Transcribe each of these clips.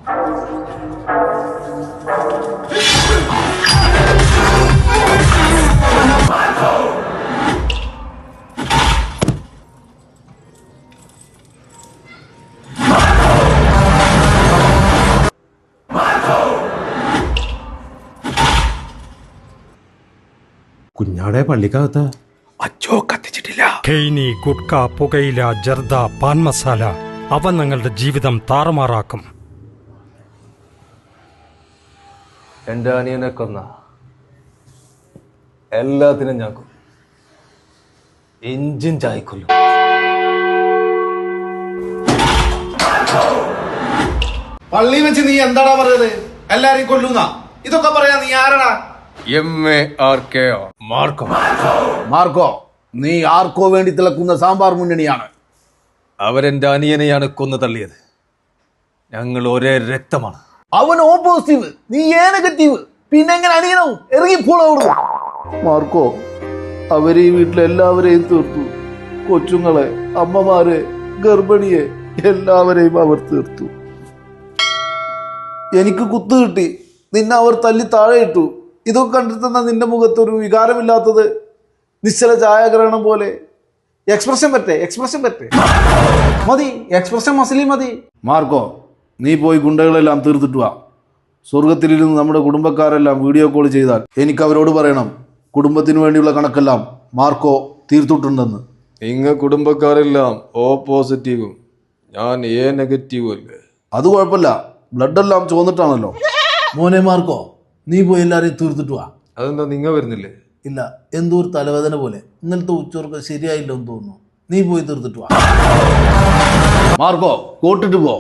കുഞ്ഞാടെ പള്ളിക്കകത്ത് അച്ചോ കത്തിച്ചിട്ടില്ല. ഖെയ്നി, ഗുഡ്ക, പുകയില, ജർദ, പാൻ മസാല അവ നിങ്ങളുടെ ജീവിതം താറുമാറാക്കും. എന്റെ അനിയനെ കൊന്ന എല്ലാത്തിനും ഞാൻ കൊല്ലും. എഞ്ചിൻ ചായക്കൊല്ലും. പള്ളി വെച്ച് നീ എന്താടാ പറയുന്നത്? എല്ലാരെയും കൊല്ലുന്ന ഇതൊക്കെ പറയാ നീ ആരടാ? മാർക്കോ, നീ ആർക്കോ വേണ്ടി തിളക്കുന്ന സാമ്പാർ മുന്നണിയാണ്. അവരെന്റെ അനിയനെയാണ് കൊന്നു തള്ളിയത്. ഞങ്ങൾ ഒരേ രക്തമാണ്. അവൻ ഓ പോസിറ്റീവ്, നീ ഏ നെഗറ്റീവ്. പിന്നെ എങ്ങനെ അനിയനാവും? ഇറങ്ങിപ്പോളൂ. മാർക്കോ, അവര് ഈ വീട്ടിലെല്ലാവരെയും തീർത്തു. കൊച്ചുങ്ങളെ, അമ്മമാരെ, ഗർഭിണിയെ എല്ലാവരെയും അവർ തീർത്തു. എനിക്ക് കുത്തു കിട്ടി, നിന്നെ അവർ തല്ലി താഴെ ഇട്ടു. ഇതൊക്കെ കണ്ടിട്ടെന്നാ നിന്റെ മുഖത്തൊരു വികാരമില്ലാത്തത്? നിശ്ചല ഛായാഗ്രഹണം പോലെ. എക്സ്പ്രഷൻ പറ്റേ മതി, എക്സ്പ്രഷൻ മസിലി മതി. മാർക്കോ, നീ പോയി ഗുണ്ടകളെല്ലാം തീർത്തിട്ട് വാ. സ്വർഗത്തിലിരുന്ന് നമ്മുടെ കുടുംബക്കാരെല്ലാം വീഡിയോ കോൾ ചെയ്താൽ എനിക്ക് അവരോട് പറയണം, കുടുംബത്തിന് വേണ്ടിയുള്ള കണക്കെല്ലാം മാർക്കോ തീർത്തിട്ടുണ്ടെന്ന്. നിങ്ങ കുടുംബക്കാരെല്ലാം ഓ പോസിറ്റീവും, ഞാൻ എ നെഗറ്റീവും അല്ലേ? അത് കുഴപ്പമില്ല, ബ്ലഡ് എല്ലാം ചോന്നിട്ടാണല്ലോ. മോനെ മാർക്കോ, നീ പോയി എല്ലാരെയും തീർത്തിട്ട് വാ. അതെന്താ നിങ്ങ വരുന്നില്ലേ? ഇല്ല, എന്തോ ഒരു തലവേദന പോലെ. ഇന്നലത്തെ ഉച്ചോർക്ക് ശരിയായില്ലോ എന്ന് തോന്നുന്നു. നീ പോയി തീർത്തിട്ട് വാ. മാർക്കോ, കോട്ടിട്ട് പോ.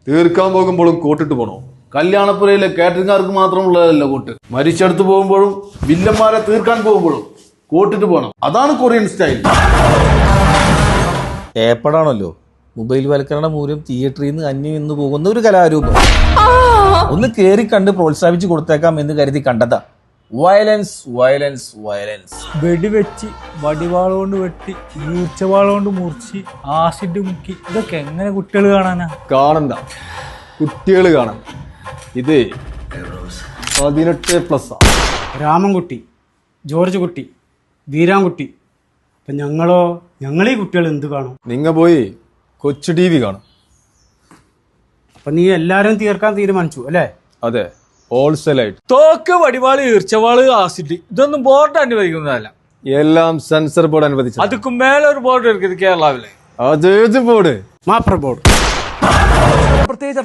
തീർക്കാൻ പോകുമ്പോഴും കോട്ടിട്ട് പോണോ? കല്യാണപ്പുരയിലെ കാറ്ററിംഗുകാർക്ക് മാത്രമുള്ളതല്ല കോട്ട്. മരിച്ചെടുത്ത് പോകുമ്പോഴും വില്ലന്മാരെ തീർക്കാൻ പോകുമ്പോഴും കോട്ടിട്ട് പോകണം. അതാണ് കൊറിയൻ സ്റ്റൈൽ. ഏപ്പടാണല്ലോ മൊബൈൽ വൽക്കരണ മൂലം തിയേറ്ററിൽ നിന്ന് അന്യം നിന്ന് പോകുന്ന ഒരു കലാരൂപം. ഒന്ന് കേറി കണ്ട് പ്രോത്സാഹിപ്പിച്ചു കൊടുത്തേക്കാം എന്ന് കരുതി കണ്ടതാ. Violence violence violence. വെടിവെച്ച്, വടിവാളുകൊണ്ട് വെട്ടി, മൂർച്ചവാളുകൊണ്ട് മുറിച്ച്, ആസിഡ് മുക്കി, ഇതൊക്കെ എങ്ങനെ കുട്ടികൾ കാണാനാ? കാണണ്ട, കുട്ടികൾ കാണാൻ. ഇത് 18+. രാമൻകുട്ടി, ജോർജ് കുട്ടി, വീരാൻകുട്ടി. അപ്പം ഞങ്ങളീ കുട്ടികൾ എന്ത് കാണും? നിങ്ങ പോയി കൊച്ചു TV കാണും. അപ്പം നീ എല്ലാവരും തീർക്കാൻ തീരുമാനിച്ചു അല്ലേ? അതെ, ഹോൾസെയിലായിട്ട്. തോക്ക്, വടിവാള്, ഈർച്ചവാള്, ആസിഡ് ഇതൊന്നും ബോർഡ് അനുവദിക്കുന്നതല്ല. എല്ലാം സെൻസർ ബോർഡ് അനുവദിച്ചു. അതുക്കും മേലെ ഒരു ബോർഡ് എടുക്കുന്നത് കേരളാവിലെ. അതേത് ബോർഡ്? മാപ്ര ബോർഡ്. പ്രത്യേകിച്ച്